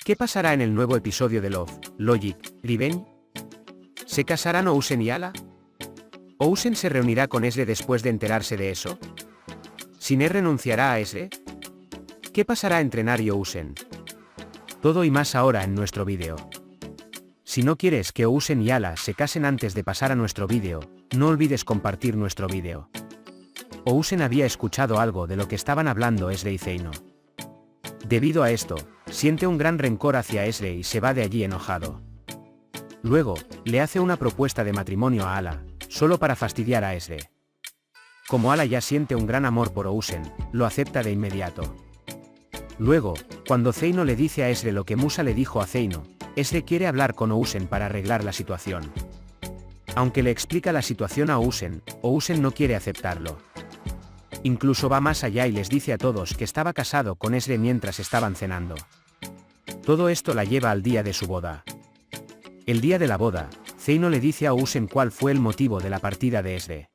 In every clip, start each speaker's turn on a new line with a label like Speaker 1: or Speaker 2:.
Speaker 1: ¿Qué pasará en el nuevo episodio de Love, Logic, Revenge? ¿Se casarán Ousen y Ala? ¿Ousen se reunirá con Ezre después de enterarse de eso? ¿Siner renunciará a Ezre? ¿Qué pasará entre Nar y Ousen? Todo y más ahora en nuestro vídeo. Si no quieres que Ousen y Ala se casen antes de pasar a nuestro vídeo, no olvides compartir nuestro vídeo. Ousen había escuchado algo de lo que estaban hablando Ezre y Zeino. Debido a esto, siente un gran rencor hacia Ezre y se va de allí enojado. Luego, le hace una propuesta de matrimonio a Ala, solo para fastidiar a Ezre. Como Ala ya siente un gran amor por Ousen, lo acepta de inmediato. Luego, cuando Zeino le dice a Ezre lo que Musa le dijo a Zeino, Ezre quiere hablar con Ousen para arreglar la situación. Aunque le explica la situación a Ousen no quiere aceptarlo. Incluso va más allá y les dice a todos que estaba casado con Ezre mientras estaban cenando. Todo esto la lleva al día de su boda. El día de la boda, Zeino le dice a Ousen cuál fue el motivo de la partida de Ezre.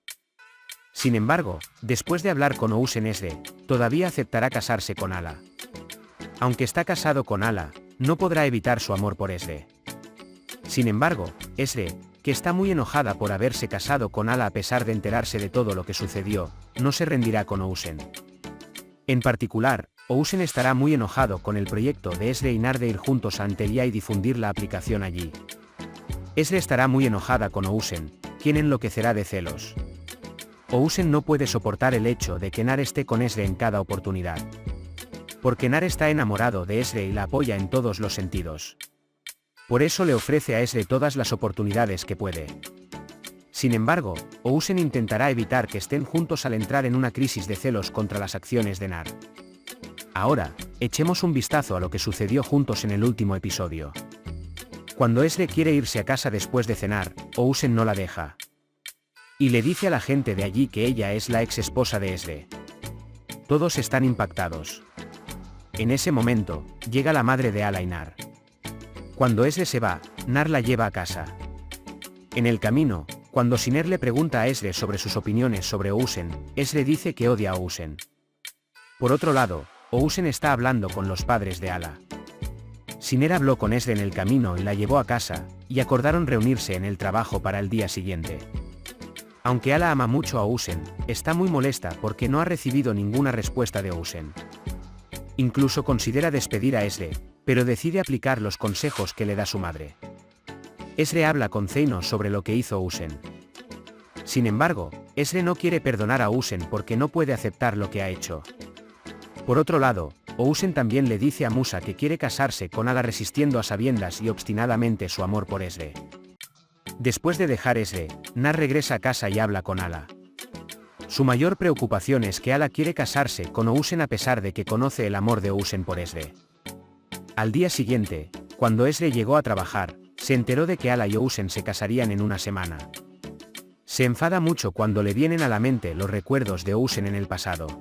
Speaker 1: Sin embargo, después de hablar con Ousen, Ezre todavía aceptará casarse con Ala. Aunque está casado con Ala, no podrá evitar su amor por Ezre. Sin embargo, Ezre, que está muy enojada por haberse casado con Ala a pesar de enterarse de todo lo que sucedió, no se rendirá con Ousen. En particular, Ousen estará muy enojado con el proyecto de Ezre y Nar de ir juntos a Antelia y difundir la aplicación allí. Ezre estará muy enojada con Ousen, quien enloquecerá de celos. Ousen no puede soportar el hecho de que Nar esté con Ezre en cada oportunidad. Porque Nar está enamorado de Ezre y la apoya en todos los sentidos. Por eso le ofrece a Ezre todas las oportunidades que puede. Sin embargo, Ousen intentará evitar que estén juntos al entrar en una crisis de celos contra las acciones de Nar. Ahora, echemos un vistazo a lo que sucedió juntos en el último episodio. Cuando Ezre quiere irse a casa después de cenar, Ousen no la deja. Y le dice a la gente de allí que ella es la ex esposa de Ezre. Todos están impactados. En ese momento, llega la madre de Ala y Nar. Cuando Ezre se va, Nar la lleva a casa. En el camino, cuando Siner le pregunta a Ezre sobre sus opiniones sobre Ousen, Ezre dice que odia a Ousen. Por otro lado, Ousen está hablando con los padres de Ala. Siner habló con Ezre en el camino y la llevó a casa, y acordaron reunirse en el trabajo para el día siguiente. Aunque Ala ama mucho a Ousen, está muy molesta porque no ha recibido ninguna respuesta de Ousen. Incluso considera despedir a Ezre, pero decide aplicar los consejos que le da su madre. Ezre habla con Zeino sobre lo que hizo Ousen. Sin embargo, Ezre no quiere perdonar a Ousen porque no puede aceptar lo que ha hecho. Por otro lado, Ousen también le dice a Musa que quiere casarse con Ala resistiendo a sabiendas y obstinadamente su amor por Ezre. Después de dejar Ezre, Nar regresa a casa y habla con Ala. Su mayor preocupación es que Ala quiere casarse con Ousen a pesar de que conoce el amor de Ousen por Ezre. Al día siguiente, cuando Ezre llegó a trabajar, se enteró de que Ala y Ousen se casarían en una semana. Se enfada mucho cuando le vienen a la mente los recuerdos de Ousen en el pasado.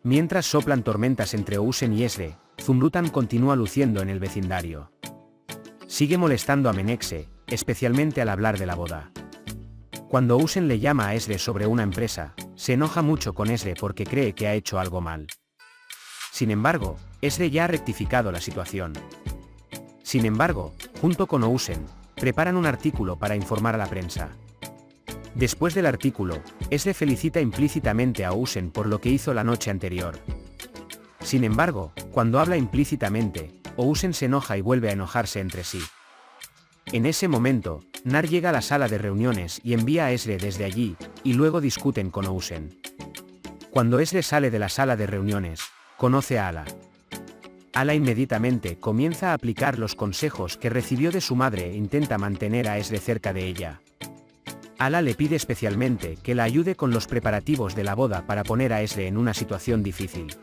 Speaker 1: Mientras soplan tormentas entre Ousen y Ezre, Zumrutan continúa luciendo en el vecindario. Sigue molestando a Menexe, especialmente al hablar de la boda. Cuando Ousen le llama a Ezre sobre una empresa, se enoja mucho con Ezre porque cree que ha hecho algo mal. Sin embargo, Ezre ya ha rectificado la situación. Sin embargo, junto con Ousen, preparan un artículo para informar a la prensa. Después del artículo, Ezre felicita implícitamente a Ousen por lo que hizo la noche anterior. Sin embargo, cuando habla implícitamente, Ousen se enoja y vuelve a enojarse entre sí. En ese momento, Nar llega a la sala de reuniones y envía a Ezre desde allí, y luego discuten con Ousen. Cuando Ezre sale de la sala de reuniones, conoce a Ala. Ala inmediatamente comienza a aplicar los consejos que recibió de su madre e intenta mantener a Ezre cerca de ella. Ala le pide especialmente que la ayude con los preparativos de la boda para poner a Ezre en una situación difícil.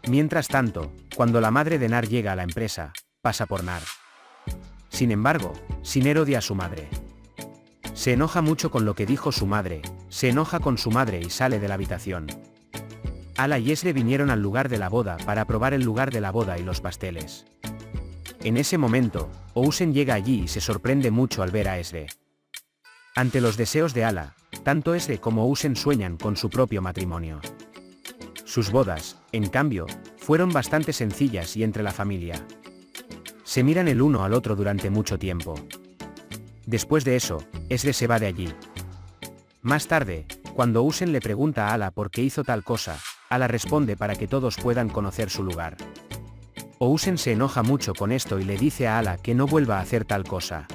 Speaker 1: Mientras tanto, cuando la madre de Nar llega a la empresa, pasa por Nar. Sin embargo, Siner odia a su madre. Se enoja mucho con lo que dijo su madre, se enoja con su madre y sale de la habitación. Ala y Ezre vinieron al lugar de la boda para probar el lugar de la boda y los pasteles. En ese momento, Ousen llega allí y se sorprende mucho al ver a Ezre. Ante los deseos de Ala, tanto Ezre como Ousen sueñan con su propio matrimonio. Sus bodas, en cambio, fueron bastante sencillas y entre la familia. Se miran el uno al otro durante mucho tiempo. Después de eso, Esre se va de allí. Más tarde, cuando Usen le pregunta a Ala por qué hizo tal cosa, Ala responde para que todos puedan conocer su lugar. Usen se enoja mucho con esto y le dice a Ala que no vuelva a hacer tal cosa.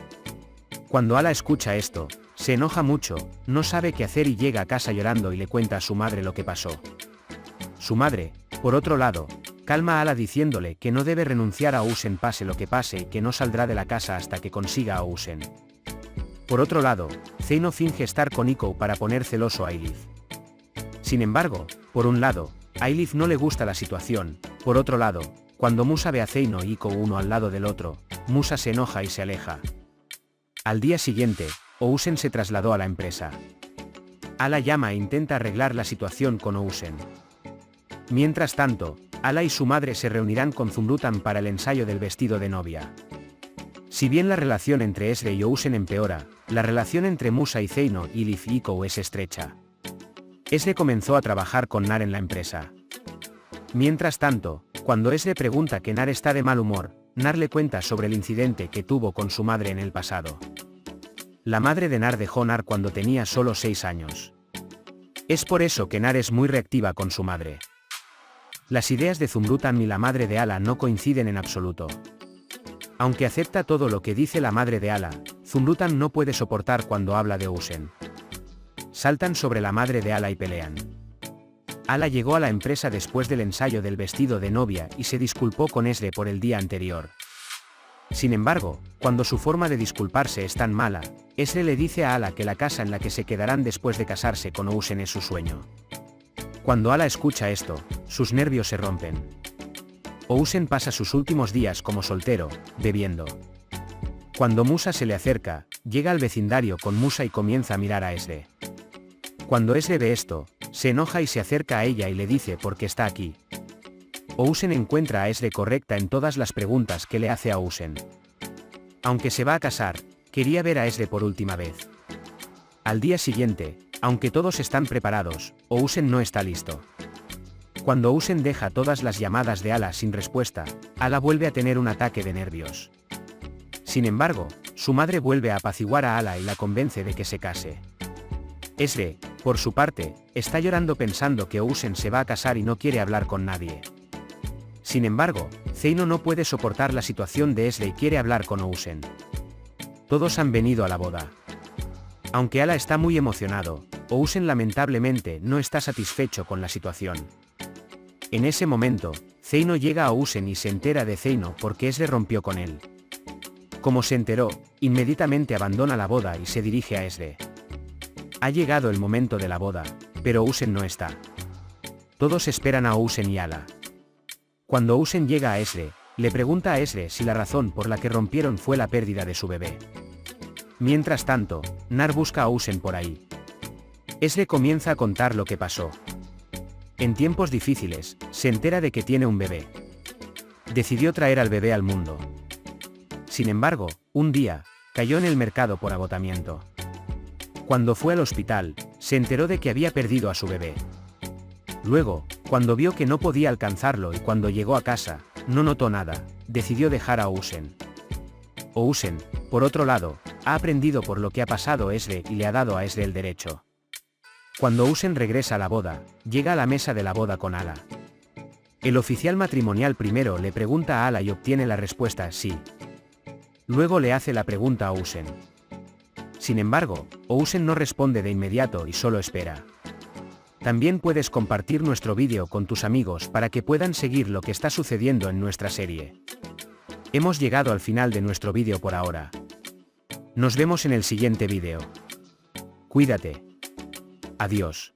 Speaker 1: Cuando Ala escucha esto, se enoja mucho, no sabe qué hacer y llega a casa llorando y le cuenta a su madre lo que pasó. Su madre, por otro lado, calma a Ala diciéndole que no debe renunciar a Usen pase lo que pase y que no saldrá de la casa hasta que consiga a Usen. Por otro lado, Zeino finge estar con Ikou para poner celoso a Eilif. Sin embargo, por un lado, a Eilif no le gusta la situación, por otro lado, cuando Musa ve a Zeino y Ikou uno al lado del otro, Musa se enoja y se aleja. Al día siguiente, Ousen se trasladó a la empresa. Ala llama e intenta arreglar la situación con Ousen. Mientras tanto, Ala y su madre se reunirán con Zumrutan para el ensayo del vestido de novia. Si bien la relación entre Esre y Ousen empeora, la relación entre Musa y Zeino, Eilif y Ikou es estrecha. Esre comenzó a trabajar con Nar en la empresa. Mientras tanto, cuando Esre pregunta que Nar está de mal humor, Nar le cuenta sobre el incidente que tuvo con su madre en el pasado. La madre de Nar dejó a Nar cuando tenía solo 6 años. Es por eso que Nar es muy reactiva con su madre. Las ideas de Zumrutan y la madre de Ala no coinciden en absoluto. Aunque acepta todo lo que dice la madre de Ala, Zumrutan no puede soportar cuando habla de Ousen. Saltan sobre la madre de Ala y pelean. Ala llegó a la empresa después del ensayo del vestido de novia y se disculpó con Esre por el día anterior. Sin embargo, cuando su forma de disculparse es tan mala, Esre le dice a Ala que la casa en la que se quedarán después de casarse con Ousen es su sueño. Cuando Ala escucha esto, sus nervios se rompen. Ousen pasa sus últimos días como soltero, bebiendo. Cuando Musa se le acerca, llega al vecindario con Musa y comienza a mirar a Esre. Cuando Esre ve esto, se enoja y se acerca a ella y le dice por qué está aquí. Ousen encuentra a Esre correcta en todas las preguntas que le hace a Ousen. Aunque se va a casar, quería ver a Esre por última vez. Al día siguiente, aunque todos están preparados, Ousen no está listo. Cuando Ousen deja todas las llamadas de Ala sin respuesta, Ala vuelve a tener un ataque de nervios. Sin embargo, su madre vuelve a apaciguar a Ala y la convence de que se case. Esre, por su parte, está llorando pensando que Ousen se va a casar y no quiere hablar con nadie. Sin embargo, Zeino no puede soportar la situación de Esre y quiere hablar con Ousen. Todos han venido a la boda. Aunque Ala está muy emocionado, Ousen lamentablemente no está satisfecho con la situación. En ese momento, Zeino llega a Ousen y se entera de Zeino porque Esre rompió con él. Como se enteró, inmediatamente abandona la boda y se dirige a Esre. Ha llegado el momento de la boda, pero Ousen no está. Todos esperan a Ousen y Ala. Cuando Ousen llega a Esre, le pregunta a Esre si la razón por la que rompieron fue la pérdida de su bebé. Mientras tanto, Nar busca a Ousen por ahí. Esre comienza a contar lo que pasó. En tiempos difíciles, se entera de que tiene un bebé. Decidió traer al bebé al mundo. Sin embargo, un día, cayó en el mercado por agotamiento. Cuando fue al hospital, se enteró de que había perdido a su bebé. Luego, cuando vio que no podía alcanzarlo y cuando llegó a casa, no notó nada, decidió dejar a Ousen. Ousen, por otro lado, ha aprendido por lo que ha pasado Esre y le ha dado a Esre el derecho. Cuando Ousen regresa a la boda, llega a la mesa de la boda con Ala. El oficial matrimonial primero le pregunta a Ala y obtiene la respuesta sí. Luego le hace la pregunta a Ousen. Sin embargo, Ousen no responde de inmediato y solo espera. También puedes compartir nuestro vídeo con tus amigos para que puedan seguir lo que está sucediendo en nuestra serie. Hemos llegado al final de nuestro vídeo por ahora. Nos vemos en el siguiente vídeo. Cuídate. Adiós.